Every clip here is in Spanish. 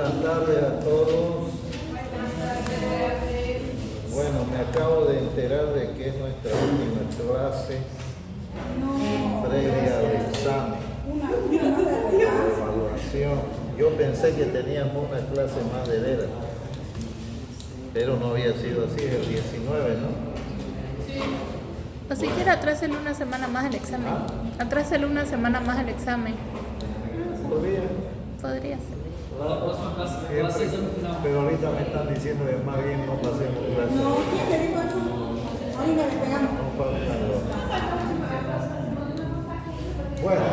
Buenas tardes a todos. Bueno, me acabo de enterar de que es nuestra última clase previa al examen. Evaluación. Yo pensé que teníamos una clase más de veras, pero no había sido así, el 19, ¿no? O si quiere atráselo una semana más el examen. Atráselo una semana más el examen. Podría ser. Pero ahorita me están diciendo que más bien no pasemos clase. No, ¿quién te dijo eso? Ahorita le pegamos. No faltan los... Bueno.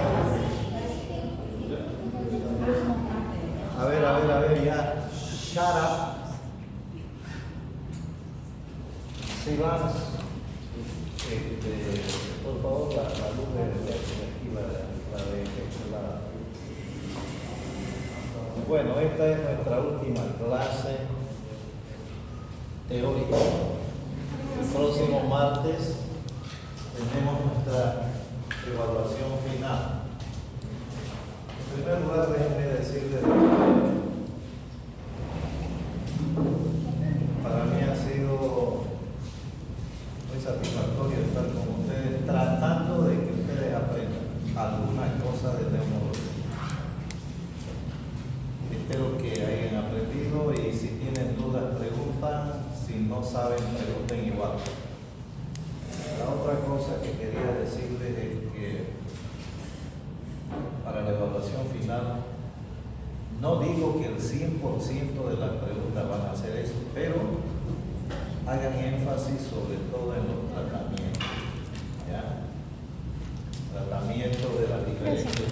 A ver, ya. Shut up. Silence. Por favor, la luz de aquí, la de... Bueno, esta es nuestra última clase teórica. El próximo martes tenemos nuestra evaluación final. En primer lugar, déjenme decirles que para mí ha sido muy satisfactorio estar con ustedes, tratando de que ustedes aprendan algunas cosas de neumología. Espero que hayan aprendido y si tienen dudas preguntan, si no saben pregunten igual. La otra cosa que quería decirles es que para la evaluación final no digo que el 100% de las preguntas van a ser eso, pero hagan énfasis sobre todo en los tratamientos, ¿ya? Tratamientos de las diferentes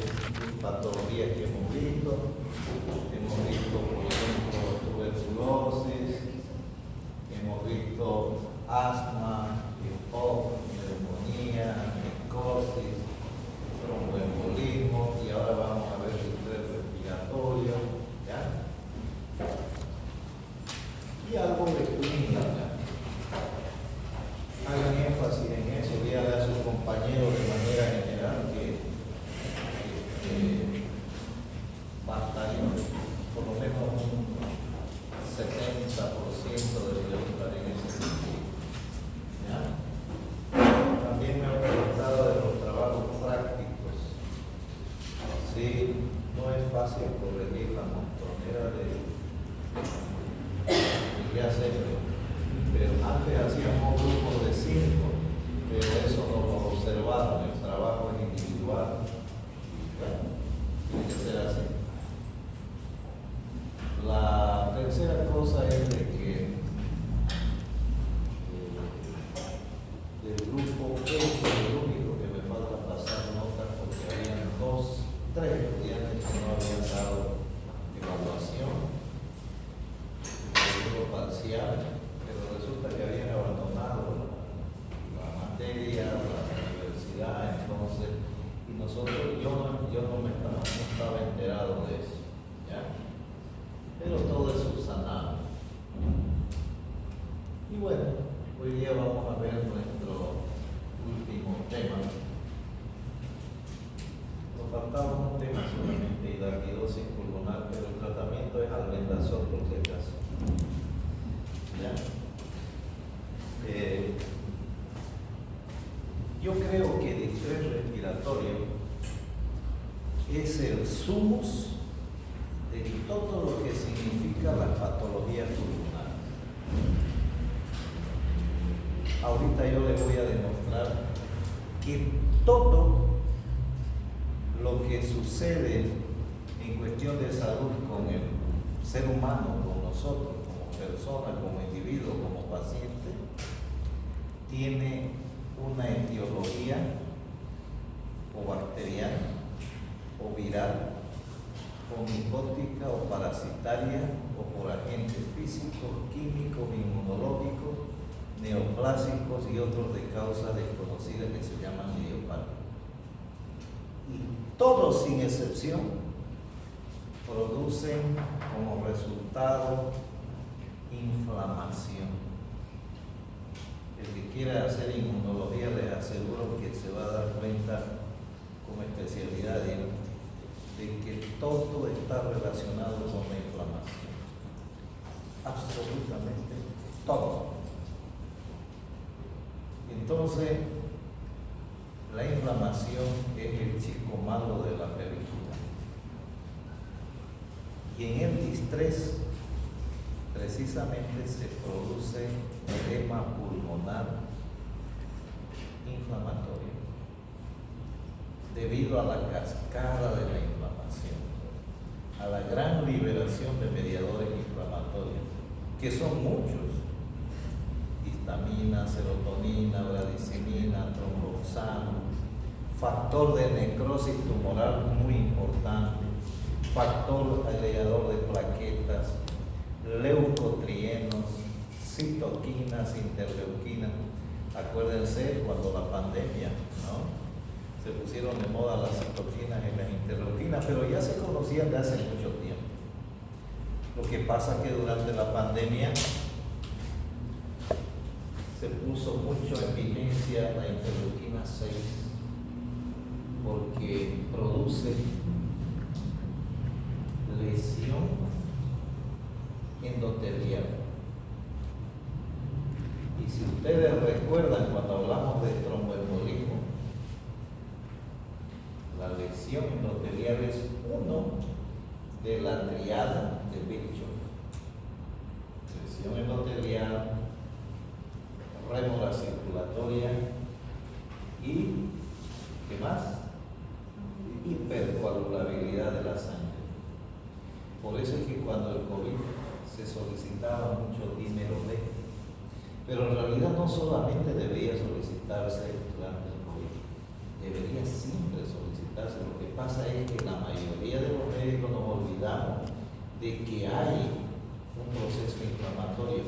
patologías que hemos visto. Hemos visto, por ejemplo, tuberculosis, hemos visto asma, EPOC, neumonía, micosis, tromboembolismo y ahora vamos a ver el estrés respiratorio, ¿ya? Y algo de clínica. Hagan énfasis en eso, díganle a sus compañeros de manera general que bastaría por lo menos un 70% de preguntar en ese sentido. ¿Ya? También me han preguntado de los trabajos prácticos. Sí, no es fácil corregir la montonera de qué hacer, pero antes hacíamos grupos de 5, pero eso no lo observaron, el trabajo es individual. Tiene que ser así. La tercera cosa es de que del grupo E es el único que me falta pasar notas porque habían 3 estudiantes que no habían dado evaluación, el parcial, pero resulta que habían abandonado la materia, la universidad, entonces, y nosotros, yo no estaba enterado de eso, ¿ya? Pero todo es subsanable. Y bueno, hoy día vamos a ver nuestro último tema. Nos faltaba un tema solamente, hidarquidosis pulmonar, pero el tratamiento es albendazol por si acaso. ¿Ya? Yo creo que el estrés respiratorio es el sumus de todo lo que significa la patología pulmonar. Ahorita yo les voy a demostrar que todo lo que sucede en cuestión de salud con el ser humano, con nosotros, como persona, como individuo, como paciente, tiene una etiología o bacteriana, o viral, o micótica, o parasitaria, o por agentes físicos, químicos, inmunológicos, neoplásicos y otros de causa desconocida que se llaman idiopáticos. Y todos, sin excepción, producen como resultado inflamación. El que quiera hacer inmunología, les aseguro que se va a dar cuenta como especialidad de que todo está relacionado con la inflamación. Absolutamente todo. Entonces, la inflamación es el chico malo de la película. Y en el distrés, precisamente se produce edema pulmonar inflamatorio debido a la cascada de la inflamación, a la gran liberación de mediadores inflamatorios, que son muchos: histamina, serotonina, bradicimina, tromboxano, factor de necrosis tumoral muy importante, factor agregador de plaquetas, leucotrienos, citoquinas, interleuquinas. Acuérdense cuando la pandemia, ¿no?, se pusieron de moda las citoquinas y las interleuquinas, pero ya se conocían de hace mucho tiempo. Lo que pasa es que durante la pandemia se puso mucho en vigencia la interleuquina 6 porque produce lesión endotelial. Y si ustedes recuerdan cuando hablamos de tromboembolismo, la lesión endotelial es uno de la triada de Virchow: lesión endotelial, rémora circulatoria y ¿qué más? Hipercoagulabilidad de la sangre. Por eso es que cuando el COVID se solicitaba mucho dímero D, pero en realidad no solamente debería solicitarse durante el COVID, debería siempre solicitarse. Lo que pasa es que la mayoría de los médicos nos olvidamos de que hay un proceso inflamatorio.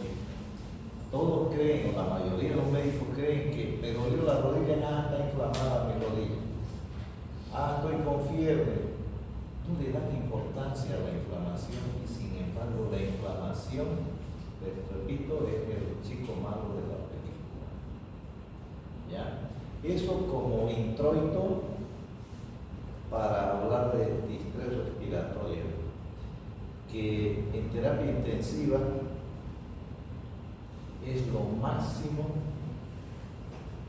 Todos creen, o la mayoría de los médicos creen que me dolió la rodilla, está inflamada mi rodilla, estoy con fiebre. Tú le das importancia a la inflamación y sin embargo la inflamación, les repito, es el chico malo de la película. ¿Ya? Eso como introito para hablar de distrés respiratorio, que en terapia intensiva es lo máximo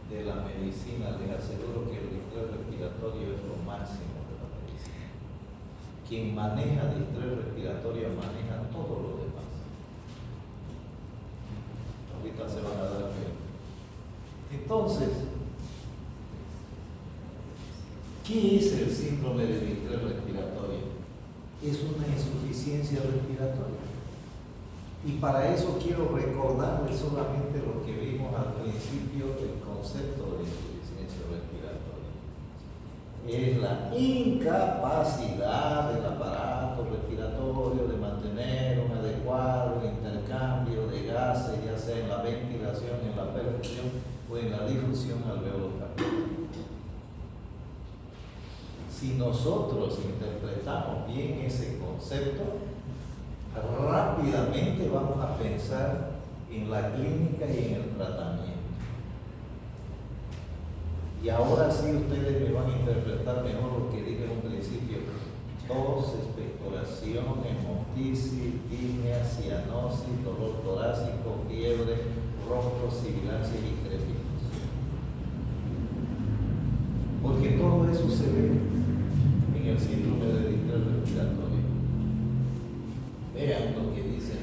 de la medicina. Les aseguro que el distrés respiratorio es lo máximo de la medicina. Quien maneja distrés respiratorio maneja todo lo demás. Ahorita se van a dar cuenta. Entonces, ¿qué es el síndrome de distrés respiratorio? Es una insuficiencia respiratoria. Y para eso quiero recordarles solamente lo que vimos al principio del concepto de insuficiencia respiratoria. Es la incapacidad del aparato respiratorio de mantener un adecuado intercambio de gases, ya sea en la ventilación, en la perfusión o en la difusión alveolo-capilar. Si nosotros interpretamos bien ese concepto, rápidamente vamos a pensar en la clínica y en el tratamiento. Y ahora sí ustedes me van a interpretar mejor lo que dije en un principio: tos, expectoración, hemotisis, disnea, cianosis, dolor torácico, fiebre, ronco, sibilancia y crepitos. Porque todo eso se ve en el síndrome de distrés respiratorio. Vean lo que dice: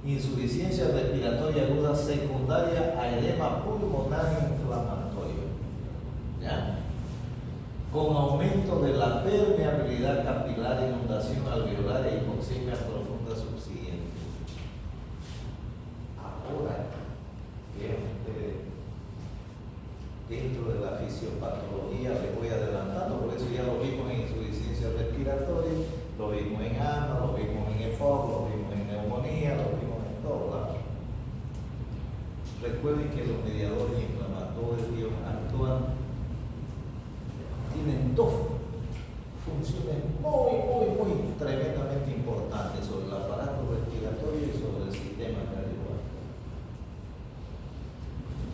insuficiencia respiratoria aguda secundaria a edema pulmonar inflamatorio, ¿ya?, con aumento de la permeabilidad capilar, inundación alveolar e hipoxemia profunda subsiguiente. Ahora, vean ustedes, dentro de la fisiopatología les voy adelantando, por eso ya lo vimos en insuficiencia respiratoria, lo vimos en asma, lo vimos en EPOC, lo vimos en neumonía, lo vimos en todo lado. Recuerden que los mediadores inflamatorios tienen dos funciones muy tremendamente importantes sobre el aparato respiratorio y sobre el sistema cardiovascular.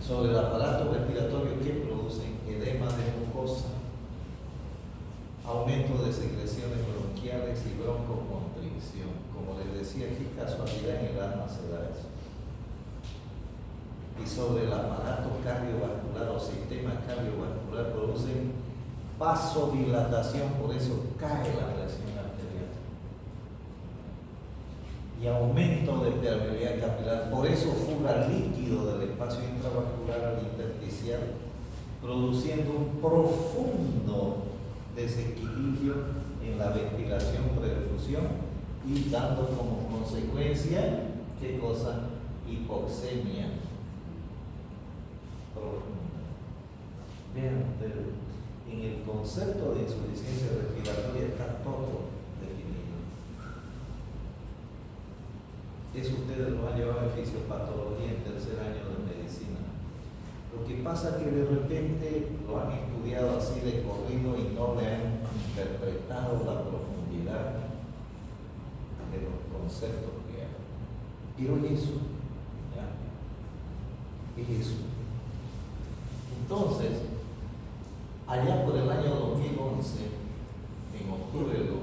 Sobre el aparato respiratorio, ¿qué producen? Edema de mucosa, aumento de secreciones y broncoconstricción. Como les decía, qué casualidad en el alma se da eso. Y sobre el aparato cardiovascular o sistema cardiovascular producen vasodilatación, por eso cae la presión arterial. Y aumento de permeabilidad capilar, por eso fuga líquido del espacio intravascular al intersticial, produciendo un profundo desequilibrio en la ventilación prefusión y dando como consecuencia, ¿qué cosa? Hipoxemia profunda. Vean ustedes, en el concepto de insuficiencia respiratoria está todo definido. Eso ustedes lo han llevado en fisiopatología en tercer año de medicina. Lo que pasa es que de repente lo han estudiado así de corrido y no le han interpretado la profundidad de los conceptos que hay. Pero es eso, ¿ya? Es eso. Entonces, allá por el año 2011, en octubre del 2011,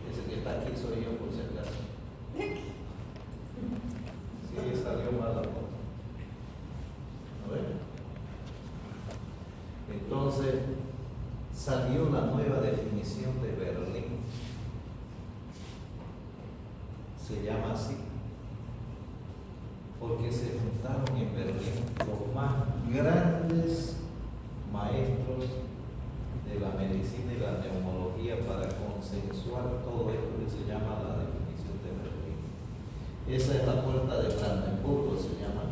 ese que está aquí soy yo por si acaso. Sí, salió mal la foto. ¿No ven? Entonces, salió la nueva definición de Berlín. Se llama así, porque se juntaron en Berlín los más grandes maestros de la medicina y la neumología para consensuar todo esto que se llama la definición de Berlín. Esa es la puerta de Brandenburgo, se llama.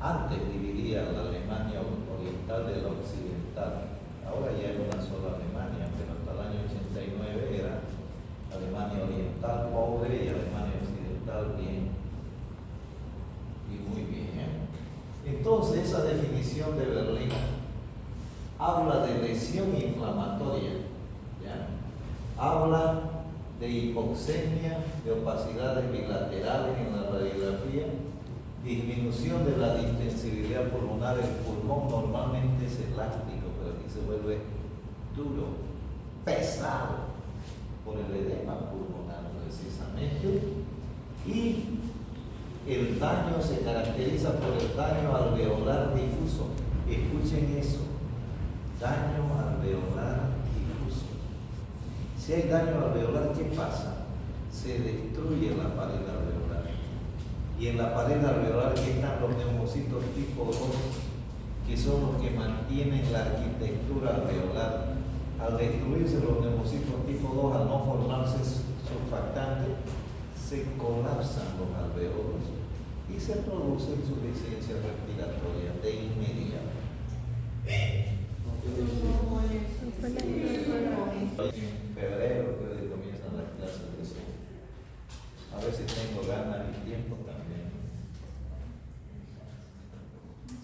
Antes dividía la Alemania oriental de la occidental. Ahora ya es una sola Alemania, pero hasta el año 89 era Alemania oriental pobre y Alemania occidental bien. Y muy bien. Entonces, esa definición de Berlín habla de lesión inflamatoria, ¿ya? Habla de hipoxemia, de opacidades bilaterales en la radiografía, disminución de la distensibilidad pulmonar. El pulmón normalmente es elástico, pero aquí se vuelve duro, pesado, por el edema pulmonar precisamente. Y el daño se caracteriza por el daño alveolar difuso. Escuchen eso, daño alveolar difuso. Si hay daño alveolar, ¿qué pasa? Se destruye la pared alveolar. Y en la pared alveolar están los neumocitos tipo 2, que son los que mantienen la arquitectura alveolar. Al destruirse los neumocitos tipo 2, al no formarse surfactante, se colapsan los alveolos y se produce insuficiencia respiratoria de inmediato. En febrero que comienzan las clases de eso. A ver si tengo ganas y tiempo también.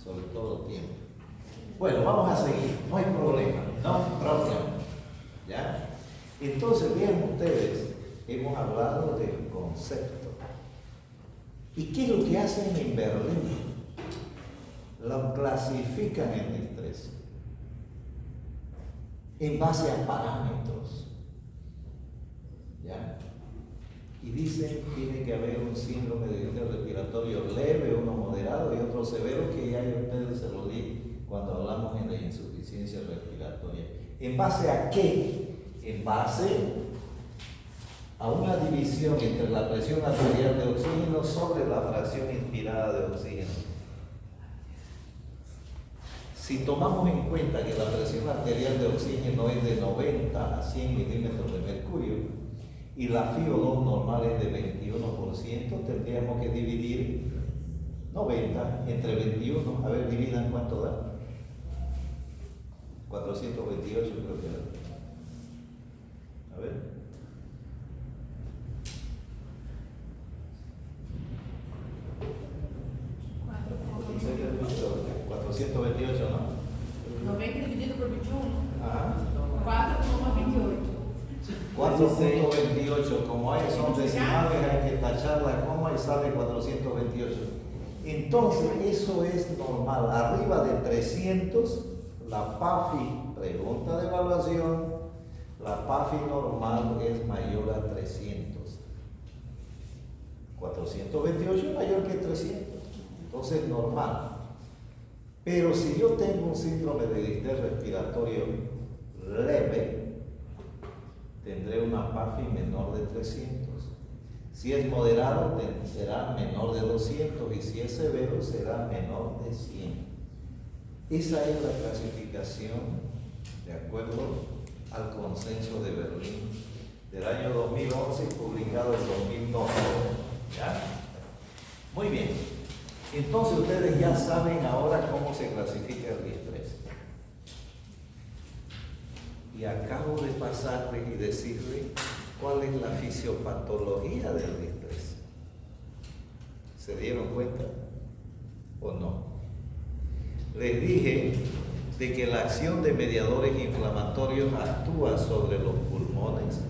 Sobre todo tiempo. Bueno, vamos a seguir. No hay problema. No problema. ¿Ya? Entonces, vean ustedes, hemos hablado del concepto. ¿Y qué es lo que hacen en Berlín? Lo clasifican en estrés en base a parámetros. ¿Ya? Y dicen que tiene que haber un síndrome de distrés respiratorio leve, uno moderado y otro severo, que ya ustedes se lo di cuando hablamos en la insuficiencia respiratoria. ¿En base a qué? En base a una división entre la presión arterial de oxígeno sobre la fracción inspirada de oxígeno. Si tomamos en cuenta que la presión arterial de oxígeno es de 90 a 100 milímetros de mercurio y la FiO2 normal es de 21%, tendríamos que dividir 90 entre 21. A ver, dividan cuánto da. 428 creo que da. A ver. ¿428? 428, ¿no? 90 dividido por 21. Ajá. 4,28. 4.28, como hay son decimales, hay que tachar la coma y sale 428. Entonces, eso es normal. Arriba de 300 la PAFI, pregunta de evaluación, la PAFI normal es mayor a 300. 428 es mayor que 300, entonces normal. Pero si yo tengo un síndrome de distrés respiratorio leve, tendré una PAFI menor de 300. Si es moderado, será menor de 200, y si es severo, será menor de 100. Esa es la clasificación de acuerdo al consenso de Berlín del año 2011, publicado en 2012. ¿Ya? Muy bien. Entonces ustedes ya saben ahora cómo se clasifica el distrés. Y acabo de pasarles y decirles cuál es la fisiopatología del distrés. ¿Se dieron cuenta o no? Les dije de que la acción de mediadores inflamatorios actúa sobre los pulmones,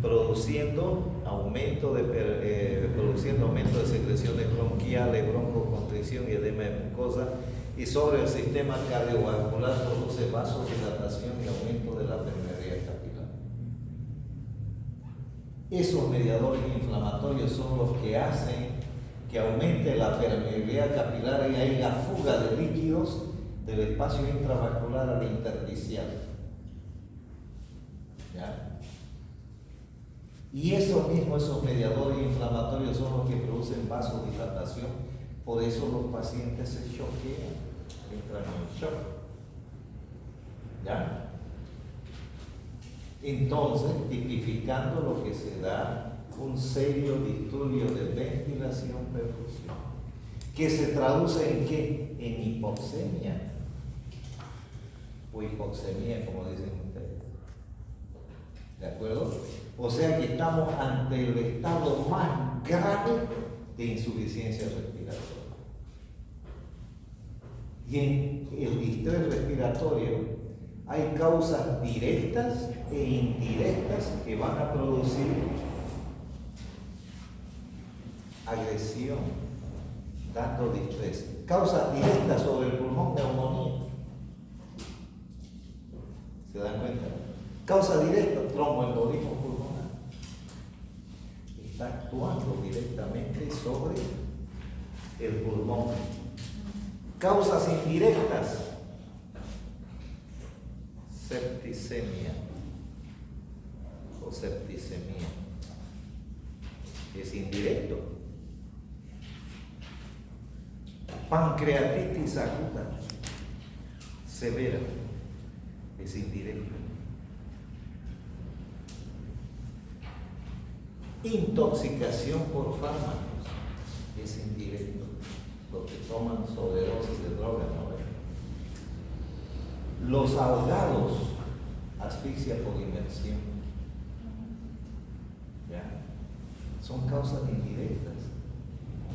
produciendo aumento de secreciones bronquiales, broncoconstricción y edema de mucosa, y sobre el sistema cardiovascular produce vasodilatación y aumento de la permeabilidad capilar. Esos mediadores inflamatorios son los que hacen que aumente la permeabilidad capilar y haya fuga de líquidos del espacio intravascular al intersticial. ¿Ya? Y esos mediadores inflamatorios son los que producen vasodilatación, por eso los pacientes se choquean, entran en shock. ¿Ya? Entonces, tipificando lo que se da, un serio disturbio de ventilación-perfusión, que se traduce en ¿qué? En hipoxemia, o hipoxemia, como dicen ustedes. ¿De acuerdo? O sea que estamos ante el estado más grave de insuficiencia respiratoria. Y en el distrés respiratorio hay causas directas e indirectas que van a producir agresión, dando distrés. Causas directas sobre el pulmón, neumonía. ¿Se dan cuenta? Causa directa, tromboembolismo pulmonar. Está actuando directamente sobre el pulmón. Causas indirectas, septicemia o septicemia. Es indirecto. Pancreatitis aguda, severa, es indirecto. Intoxicación por fármacos, es indirecto. Los que toman sobredosis de drogas, ¿no? Los ahogados, asfixia por inmersión. ¿Ya? Son causas indirectas.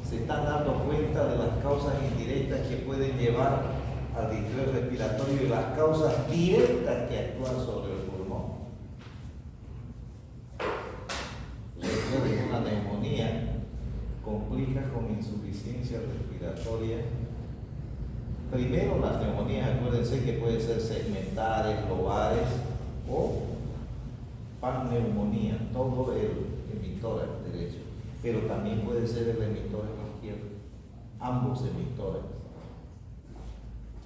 Se están dando cuenta de las causas indirectas que pueden llevar al distrés respiratorio y las causas directas que actúan sobre el pulmón. Recuerden, una neumonía complica con insuficiencia respiratoria. Primero, las neumonías, acuérdense que pueden ser segmentares, lobares o paneumonía, todo el emitor derecho, pero también puede ser el emitor izquierdo, ambos emitores.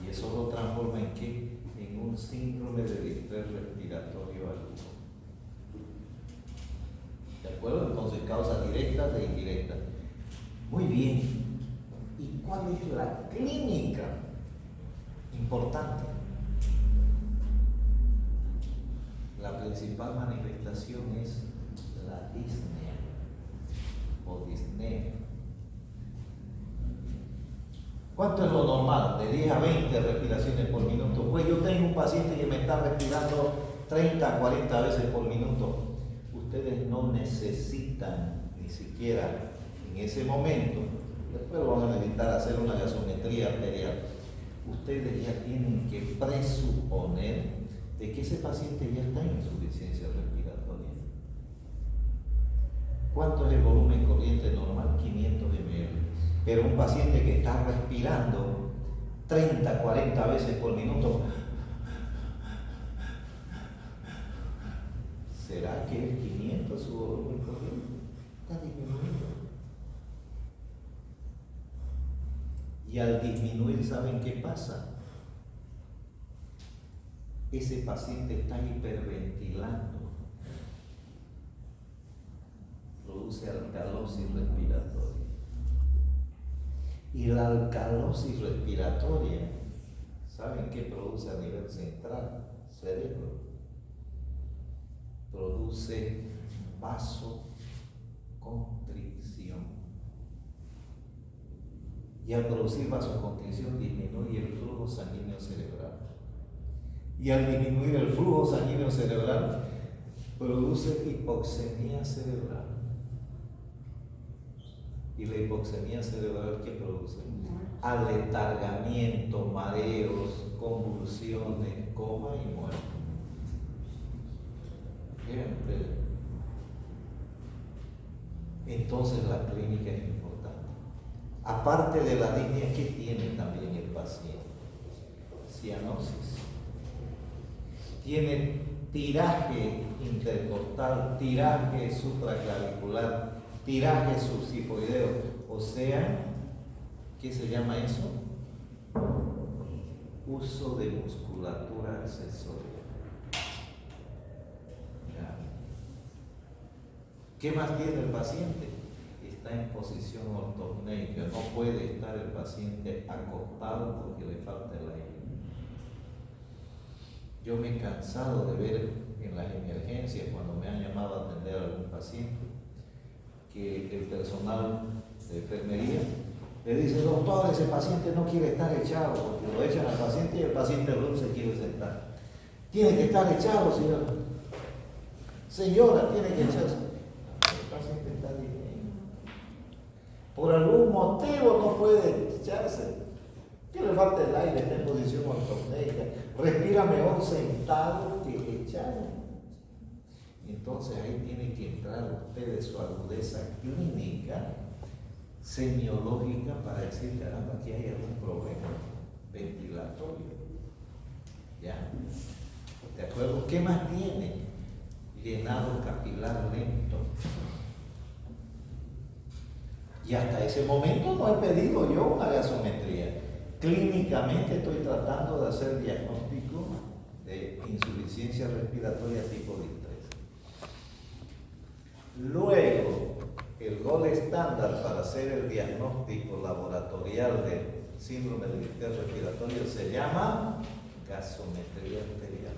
Y eso lo transforma en ¿qué? En un síndrome de distrés respiratorio agudo. ¿De acuerdo? Entonces, causas directas e indirectas. Muy bien. ¿Y cuál es la clínica? Importante. La principal manifestación es la disnea o disnea. ¿Cuánto es lo normal? De 10 a 20 respiraciones por minuto. Pues yo tengo un paciente que me está respirando 30 a 40 veces por minuto. Ustedes no necesitan ni siquiera en ese momento, después lo van a necesitar hacer una gasometría arterial. Ustedes ya tienen que presuponer de que ese paciente ya está en insuficiencia respiratoria. ¿Cuánto es el volumen corriente normal? 500 ml. Pero un paciente que está respirando 30, 40 veces por minuto, ¿Será que es 500 su volumen corriente? Está disminuyendo. Y al disminuir, ¿saben qué pasa? Ese paciente está hiperventilando. Produce alcalosis respiratoria. Y la alcalosis respiratoria, ¿saben qué produce a nivel central? Cerebro. Produce vasoconstricción. Y al producir vasoconstricción disminuye el flujo sanguíneo cerebral. Y al disminuir el flujo sanguíneo cerebral, produce hipoxemia cerebral. ¿Y la hipoxemia cerebral qué produce? Aletargamiento, mareos, convulsiones, coma y muerte. Miren ustedes. Entonces la clínica es importante. Aparte de la disnea, ¿qué tiene también el paciente? Cianosis. Tiene tiraje intercostal, tiraje supraclavicular, tiraje subsifoideo. O sea, ¿qué se llama eso? Uso de musculatura accesoria. ¿Ya? ¿Qué más tiene el paciente? Está en posición ortopnéica, no puede estar el paciente acostado porque le falta el aire. Yo me he cansado de ver en las emergencias, cuando me han llamado a atender a algún paciente, que el personal de enfermería le dice: doctor, ese paciente no quiere estar echado, porque lo echan al paciente y el paciente no se quiere sentar. Tiene que estar echado, señora. Señora, tiene que echarse. El paciente está bien. Por algún motivo no puede echarse. Que le falta el aire, está en posición ortopnéica. Respira mejor sentado que echado. Entonces ahí tiene que entrar ustedes su agudeza clínica, semiológica, para decir: caramba, aquí hay algún problema ventilatorio. ¿Ya? ¿De acuerdo? ¿Qué más tiene? Llenado capilar lento. Y hasta ese momento no he pedido yo una gasometría. Clínicamente estoy tratando de hacer diagnóstico de insuficiencia respiratoria tipo distrés. Luego, el gol estándar para hacer el diagnóstico laboratorial de síndrome de distrés respiratorio se llama gasometría arterial.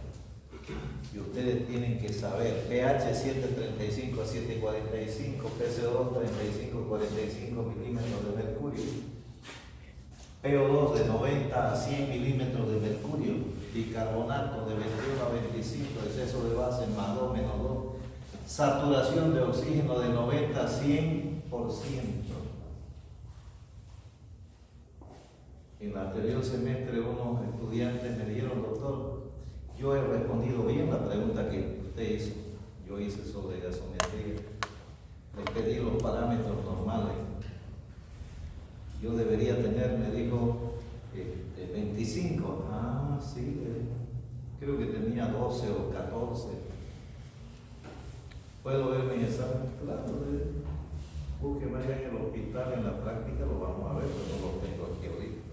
Y ustedes tienen que saber pH 735 a 745, PCO2 35 a 45 milímetros de mercurio, PO2 de 90 a 100 milímetros de mercurio, bicarbonato de 21 a 25, exceso de base más 2 menos 2, saturación de oxígeno de 90 a 100%. En el anterior semestre unos estudiantes me dijeron: doctor, yo he respondido bien la pregunta que usted hizo. Yo hice sobre gasometría. Le pedí los parámetros normales. Yo debería tener, me dijo, 25. Ah, sí, creo que tenía 12 o 14. ¿Puedo ver mi examen? Claro, búsqueme allá en el hospital, en la práctica lo vamos a ver, pero no lo tengo aquí ahorita.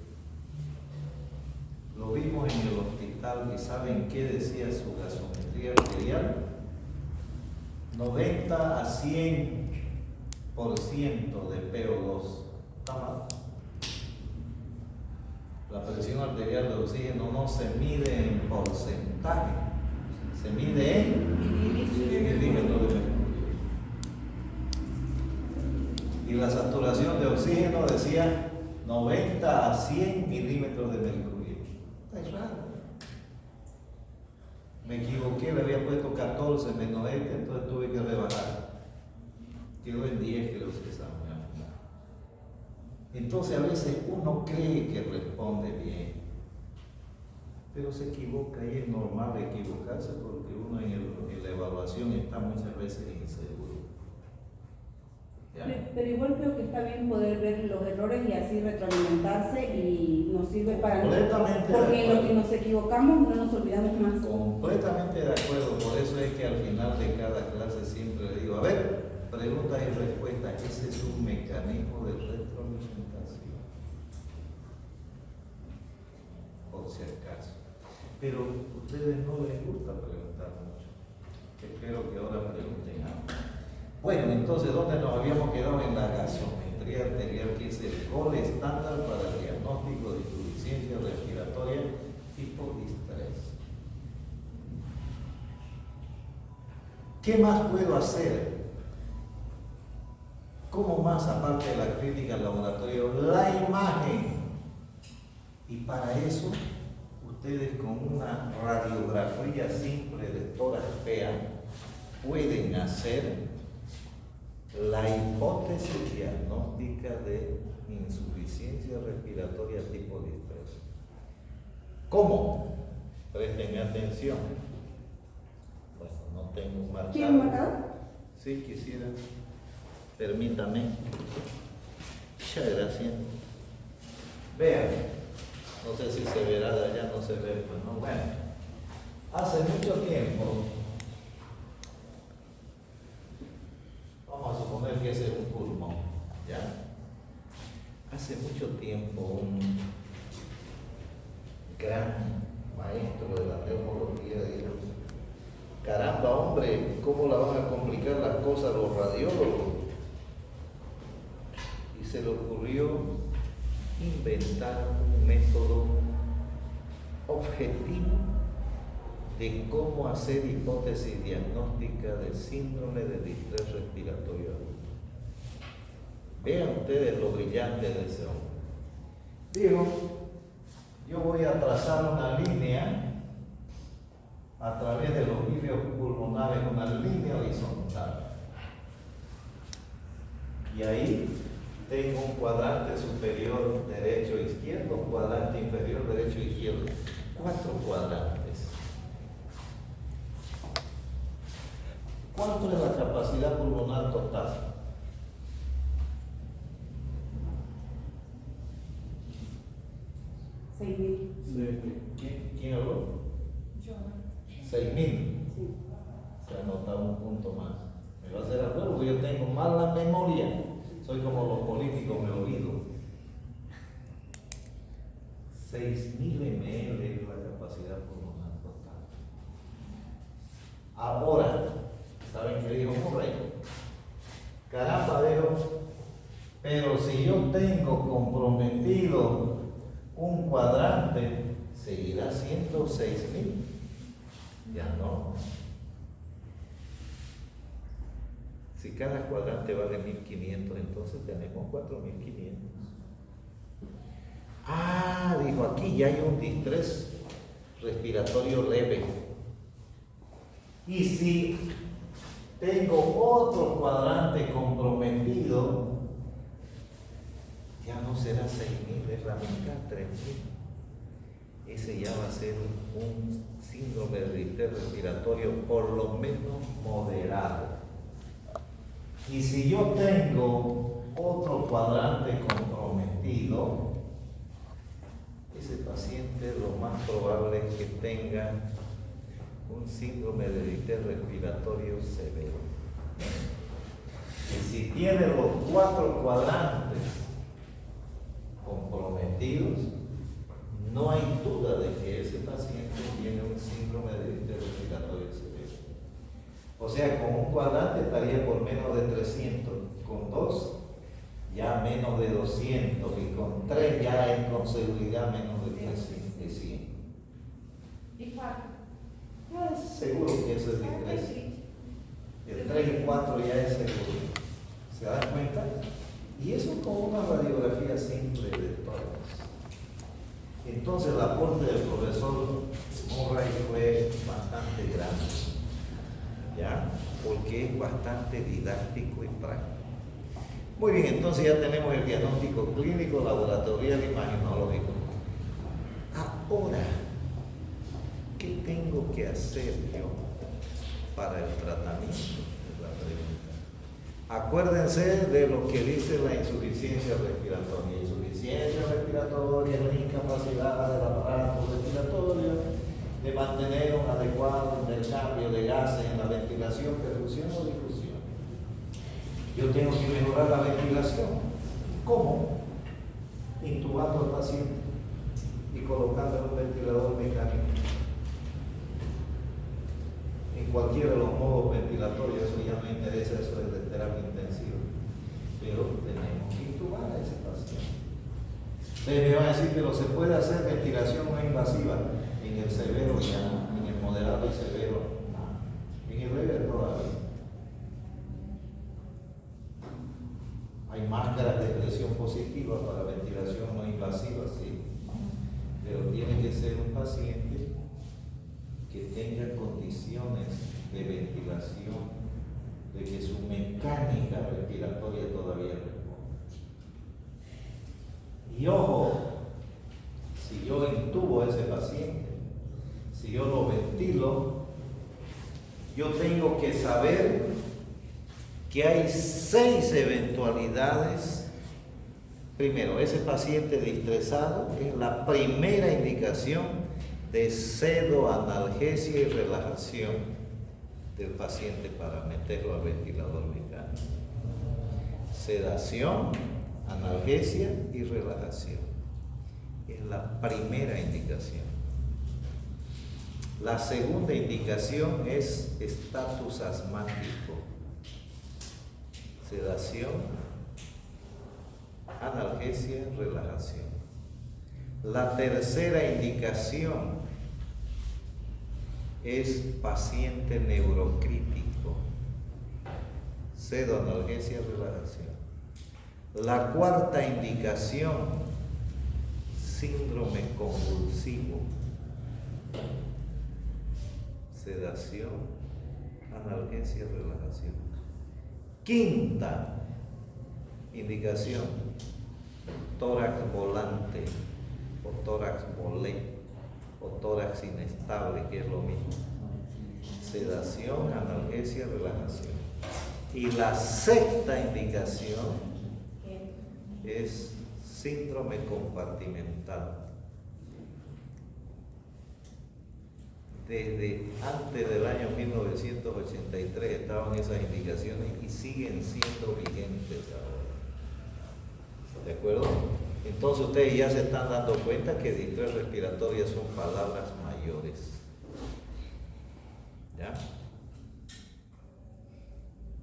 Lo vimos en el hospital y ¿saben qué decía su gasometría arterial? 90 a 100% de PO2. Está mal. La presión arterial de oxígeno no se mide en porcentaje, se mide en milímetros de mercurio. Y la saturación de oxígeno decía 90 a 100 milímetros de mercurio. Está raro. Me equivoqué, le había puesto 14 menos este, entonces tuve que rebajar. Quedó en 10 que los exámenes. Entonces a veces uno cree que responde bien, pero se equivoca y es normal equivocarse porque uno en la evaluación está muchas veces inseguro. ¿Ya? Pero igual creo que está bien poder ver los errores y así retroalimentarse y nos sirve para Completamente de porque en lo acuerdo. que nos equivocamos no nos olvidamos más. Completamente de acuerdo, por eso es que al final de cada clase siempre le digo, a ver, preguntas y respuestas, ese es un mecanismo de retroalimentación, por si acaso. Pero a ustedes no les gusta preguntar mucho, espero que ahora pregunten algo. Bueno, entonces, ¿dónde nos habíamos quedado? En la gasometría arterial, que es el gol estándar para el diagnóstico de insuficiencia respiratoria tipo distrés. ¿Qué más puedo hacer? ¿Cómo más, aparte de la crítica al laboratorio? La imagen. Y para eso, ustedes con una radiografía simple de tórax PEA pueden hacer la hipótesis diagnóstica de insuficiencia respiratoria tipo distrés. ¿Cómo? Presten atención. Bueno, no tengo un marcador. ¿Quién marcador? Sí, quisiera. Permítame. Muchas gracias. Vean. No sé si se verá de allá, no se ve, pues no. Bueno, hace mucho tiempo, vamos a suponer que ese es un pulmón, ¿ya? Hace mucho tiempo un gran maestro de la neumología dijo, caramba hombre, ¿cómo la van a complicar las cosas los radiólogos? Y se le ocurrió inventar un método objetivo de cómo hacer hipótesis diagnóstica del síndrome de distrés respiratorio agudo. Vean ustedes lo brillante de ese hombre. Digo, yo voy a trazar una línea a través de los vídeos pulmonares, una línea horizontal. Y ahí tengo un cuadrante superior derecho e izquierdo, un cuadrante inferior derecho e izquierdo. 4 cuadrantes. ¿Cuánto es la capacidad pulmonar total? ¿Quién habló? Yo. 6.000. Sí. Se ha anotado un punto más. Me va a hacer acuerdo porque yo tengo mala memoria. Soy como los políticos, me olvido. 6.000 ml es la capacidad pulmonar total. Ahora, ¿saben qué dijo Murray? Caramba, pero si yo tengo comprometido un cuadrante, seguirá siendo 6.000. Ya no. Si cada cuadrante vale 1.500, entonces tenemos 4.500. Ah, dijo, aquí ya hay un distrés respiratorio leve. Y si tengo otro cuadrante comprometido, ya no será 6.000, es la mitad, 3.000. Ese ya va a ser un síndrome de distrés respiratorio por lo menos moderado. Y si yo tengo otro cuadrante comprometido, ese paciente lo más probable es que tenga un síndrome de distrés respiratorio severo. Y si tiene los 4 cuadrantes comprometidos, no hay duda de que ese paciente tiene un síndrome de distrés respiratorio severo. O sea, con un cuadrante estaría por menos de 300, con 2 ya menos de 200 y con 3 ya es con seguridad menos de 100. ¿Y cuatro? Pues seguro que eso es distrés. El 3 y 4 ya es seguro. ¿Se dan cuenta? Y eso con una radiografía simple de tórax. Entonces el aporte del profesor Murray fue bastante grande, ¿ya? Porque es bastante didáctico y práctico. Muy bien, entonces ya tenemos el diagnóstico clínico, laboratorial y imaginológico. Ahora, ¿qué tengo que hacer yo para el tratamiento? Es la pregunta. Acuérdense de lo que dice la insuficiencia respiratoria. Insuficiencia respiratoria es la incapacidad del aparato respiratorio de mantener un adecuado intercambio de gases en la ventilación, perfusión o difusión. Yo tengo que mejorar la ventilación. ¿Cómo? Intubando al paciente y colocando un ventilador mecánico. En cualquiera de los modos ventilatorios, eso ya no interesa, eso es de terapia intensiva. Pero tenemos que intubar a ese paciente. Ustedes me van a decir, pero se puede hacer ventilación no invasiva en el severo ya, en el moderado y severo, no. En el leve todavía. Hay máscaras de presión positiva para ventilación no invasiva, sí. Pero tiene que ser un paciente que tenga condiciones de ventilación, de que su mecánica respiratoria todavía responde. Y ojo, si yo intubo a ese paciente, si yo lo ventilo, yo tengo que saber que hay 6 eventualidades. Primero, ese paciente distresado es la primera indicación de sedoanalgesia y relajación del paciente para meterlo al ventilador mecánico. Sedación, analgesia y relajación. Es la primera indicación. La segunda indicación es estatus asmático. Sedación, analgesia, relajación. La tercera indicación es paciente neurocrítico, sedoanalgesia, relajación. La cuarta indicación, síndrome convulsivo, sedación, analgesia, relajación. Quinta indicación, tórax volante o tórax volé o tórax inestable, que es lo mismo. Sedación, analgesia, relajación. Y la sexta indicación es síndrome compartimental. Desde antes del año 1983 estaban esas indicaciones y siguen siendo vigentes ahora. ¿De acuerdo? Entonces ustedes ya se están dando cuenta que distrés respiratoria son palabras mayores. ¿Ya?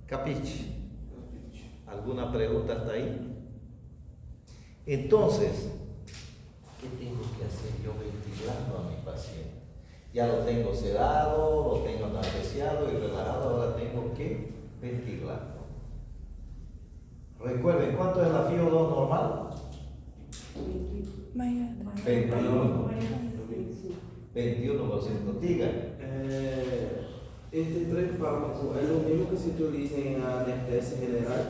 ¿Capiche? ¿Alguna pregunta hasta ahí? Entonces, ¿qué tengo que hacer yo ventilando a mi paciente? Ya lo tengo sedado, lo tengo analgesiado y relajado, ahora tengo que ventilarlo. Recuerden, ¿cuánto es la FiO2 normal? 21%. 21%. Digan. Este tres fármacos es lo mismo que se utiliza en anestesia general,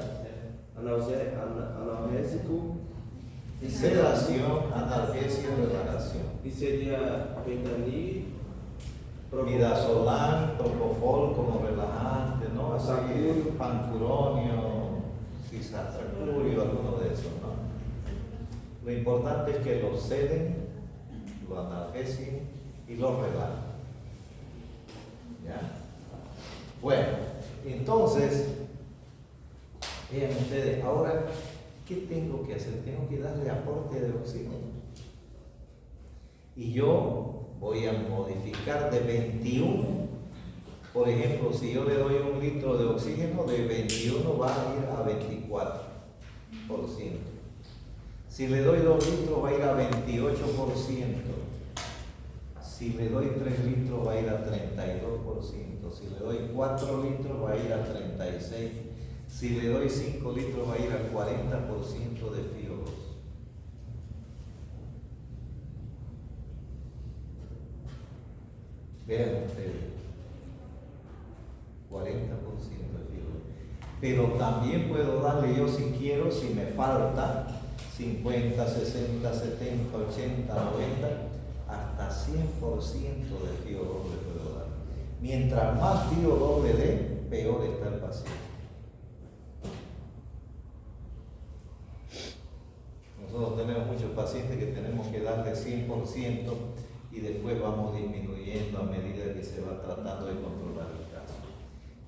analgésico, Sedación, analgesia y relajación. y sería fentanil, Midazolam, propofol como relajante, ¿no? Así, pancuronio, cisatracurio, alguno de esos, ¿no? Lo importante es que lo seden, lo analgesien y lo relajen. ¿Ya? Bueno, entonces, vean ustedes, ahora, ¿qué tengo que hacer? Tengo que darle aporte de oxígeno. Y yo voy a modificar de 21. Por ejemplo, si yo le doy 1 litro de oxígeno, de 21 va a ir a 24%. Si le doy 2 litros, va a ir a 28%. Si le doy 3 litros, va a ir a 32%. Si le doy 4 litros, va a ir a 36%. Si le doy 5 litros, va a ir al 40% de FiO2. Vean ustedes, 40% de FiO2. Pero también puedo darle yo, si quiero, si me falta 50, 60, 70, 80, 90, hasta 100% de FiO2 le puedo dar. Mientras más FiO2 le dé, peor está el paciente. 10% y después vamos disminuyendo a medida que se va tratando de controlar el caso.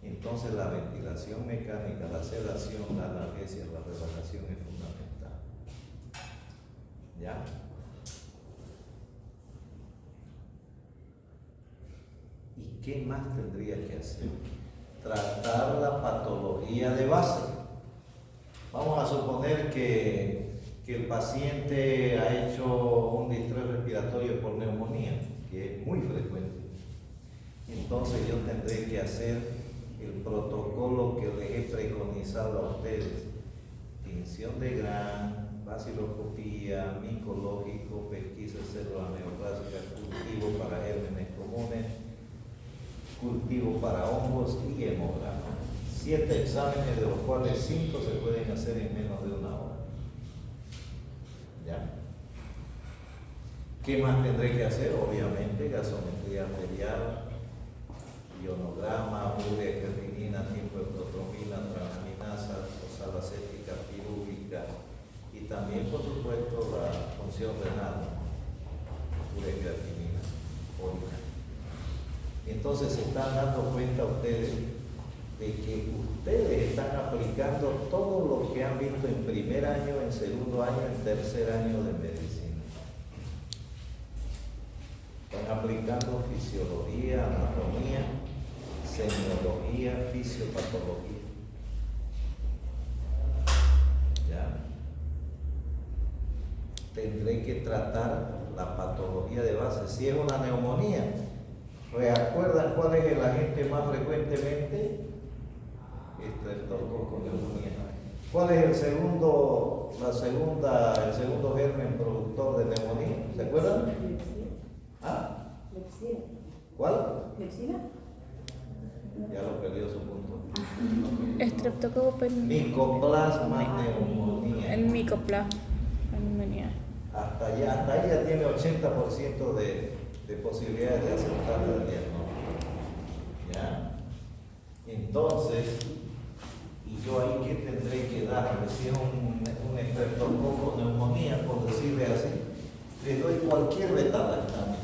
Entonces la ventilación mecánica, la sedación, la analgesia, la relajación es fundamental. ¿Ya? ¿Y qué más tendría que hacer? Tratar la patología de base. Vamos a suponer que el paciente ha hecho un distrés respiratorio por neumonía, que es muy frecuente. Entonces yo tendré que hacer el protocolo que les he preconizado a ustedes: tinción de Gram, vaciloscopía, micológico, pesquisa de células neoplásicas, cultivo para gérmenes comunes, cultivo para hongos y hemograma. 7 exámenes, de los cuales 5 se pueden hacer en menos de 1 hora. ¿Ya? ¿Qué más tendré que hacer? Obviamente gasometría arterial, ionograma, urea, creatinina, tiempo de protromina, transaminasa, sala séptica, pirúvica, y también, por supuesto, la función renal, urea, creatinina, orina. Entonces se están dando cuenta ustedes de que ustedes están aplicando todo lo que han visto en primer año, en segundo año, en tercer año de medicina. Están aplicando fisiología, anatomía, semiología, fisiopatología. ¿Ya? Tendré que tratar la patología de base. Si es una neumonía, ¿recuerdan cuál es el agente más frecuentemente? Estreptococo neumonía. ¿Cuál es el segundo germen productor de neumonía? ¿Se acuerdan? ¿Ah? ¿Cuál? Ya lo perdió su punto. Estreptococo Micoplasma neumonía. El micoplasma neumonía. Hasta ahí ya tiene 80% de posibilidades de aceptar el diagnóstico. ¿Ya? Entonces, ¿y yo ahí qué tendré que darle? Si es un estreptococo neumonía, por decirle así, le doy cualquier beta-lactámico.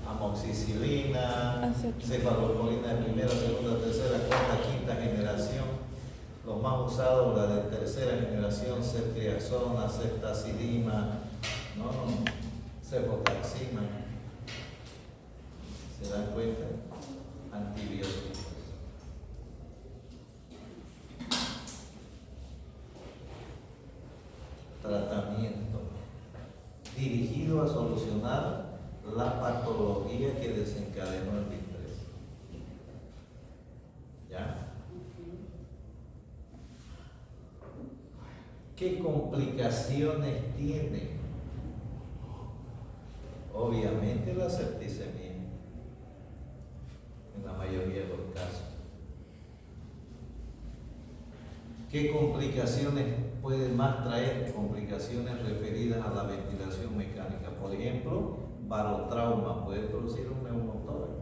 Amoxicilina, cefalosporina de primera, segunda, tercera, cuarta, quinta generación. Los más usados, la de tercera generación, ceftriaxona, ceftazidima, cefotaxima. ¿Se dan cuenta? Antibióticos. Tratamiento dirigido a solucionar la patología que desencadenó el distrés. ¿Ya? ¿Qué complicaciones tiene? Obviamente la septicemia, en la mayoría de los casos. ¿Qué complicaciones pueden más traer? Complicaciones referidas a la ventilación mecánica. Por ejemplo, barotrauma puede producir un neumotórax.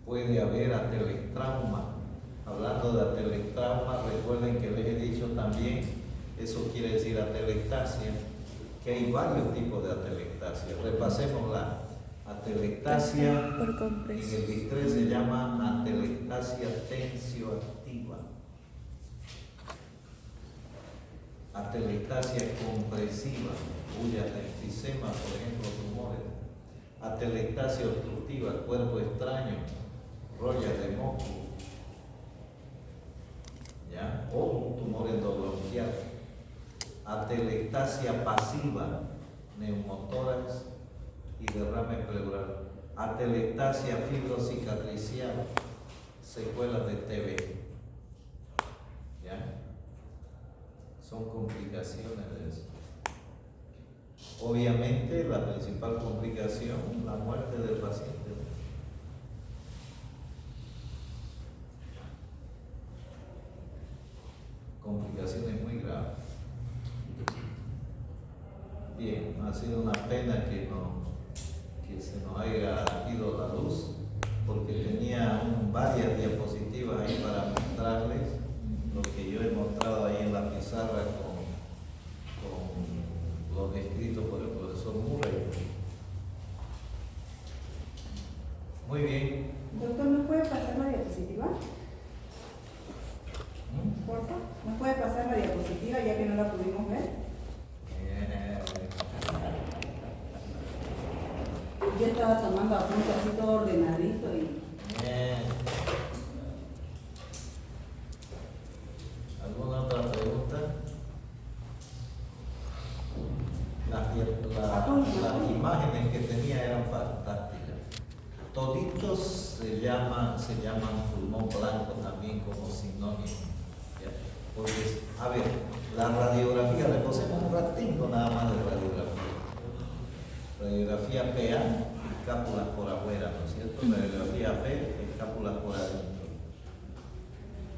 Puede haber atelectrauma. Hablando de atelectrauma, recuerden que les he dicho también, eso quiere decir atelectasia, que hay varios tipos de atelectasia. Repasémosla. Atelectasia en el distrés se llama atelectasia tensioactiva. Atelectasia compresiva, cuyas enfisema, por ejemplo, tumores. Atelectasia obstructiva, cuerpo extraño, rollas de moco, ¿ya? O un tumor endobronquial. Atelectasia pasiva, neumotórax y derrame pleural. Atelectasia fibrocicatricial, secuelas de TB. ¿Ya? Son complicaciones de eso. Obviamente la principal complicación, la muerte del paciente. Complicaciones muy graves. Bien, ha sido una pena que se nos haya ido la luz, porque tenía varias diapositivas ahí para mostrarles lo que que yo he mostrado ahí en la pizarra con los escritos por el profesor Murray. Muy bien. Doctor, ¿me puede pasar la diapositiva? Porfa, ¿me puede pasar la diapositiva ya que no la pudimos ver? Yo estaba tomando apuntes así todo ordenadito y... ¿Alguna otra pregunta? Las imágenes que tenía eran fantásticas. Toditos se llaman pulmón blanco también como sinónimo. ¿Ya? Porque, a ver, la radiografía, reposemos un ratito nada más de radiografía. Radiografía PA, escápulas por afuera, ¿no es cierto? Radiografía P, escápulas por adentro.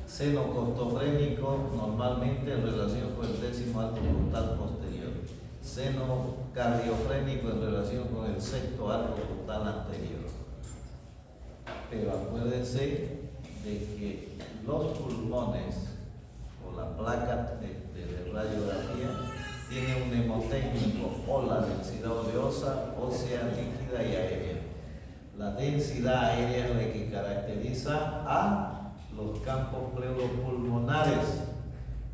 Seno costofrénico normalmente en relación con el décimo arco costal posterior. Seno cardiofrénico en relación con el sexto arco costal anterior. Pero acuérdense de que los pulmones o la placa de radiografía tiene un hemotécnico o la densidad oleosa, ósea, líquida y aérea. La densidad aérea es la que caracteriza a los campos pleuropulmonares,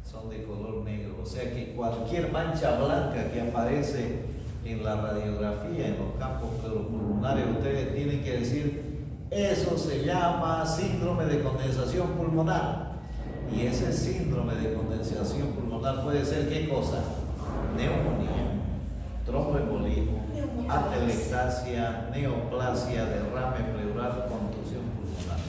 son de color negro. O sea que cualquier mancha blanca que aparece en la radiografía, en los campos pleuropulmonares, ustedes tienen que decir, eso se llama síndrome de condensación pulmonar. Y ese síndrome de condensación pulmonar puede ser ¿qué cosa? Neumonía, tromboembolismo, atelectasia, neoplasia, derrame pleural, contusión pulmonar.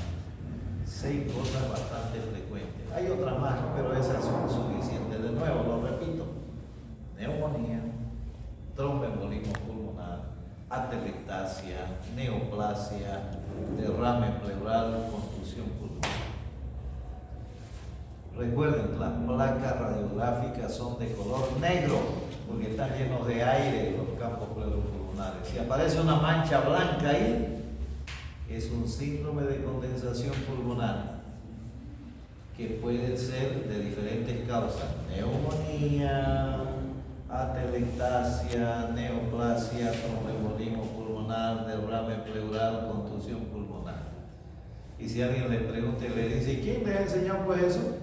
6 cosas bastante frecuentes. Hay otras más, pero esas son suficientes. De nuevo, lo repito: neumonía, tromboembolismo pulmonar, atelectasia, neoplasia, derrame pleural, contusión pulmonar. Recuerden, las placas radiográficas son de color negro porque están llenos de aire los campos pleuropulmonares. Si aparece una mancha blanca ahí, es un síndrome de condensación pulmonar que puede ser de diferentes causas: neumonía, atelectasia, neoplasia, tromboembolismo pulmonar, derrame pleural, contusión pulmonar. Y si alguien le pregunta y le dice, ¿quién les enseñó pues eso?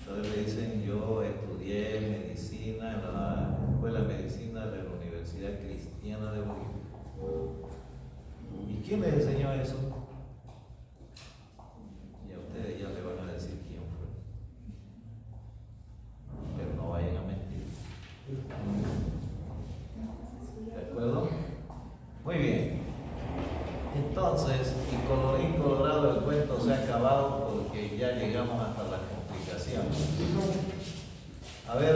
Entonces le dicen, yo estudié medicina en la Escuela de Medicina de la Universidad Cristiana de Bolivia. ¿Y quién les enseñó eso? Y a ustedes ya le van a decir quién fue. Pero no vayan a mentir. ¿De acuerdo? Muy bien. Entonces, y colorín colorado, el cuento se ha acabado porque ya llegamos hasta las complicaciones. A ver,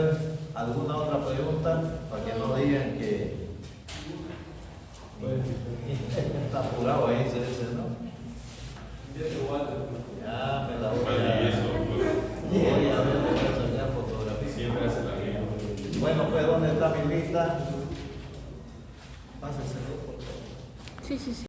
¿alguna otra pregunta? Para que no digan que está apurado ahí, ese, ¿no? Ya me la voy a ver, voy a sacar fotografía. Siempre hace la misma. Bueno, pues, ¿dónde está mi lista? Pásenselo, por favor. Sí, sí, sí.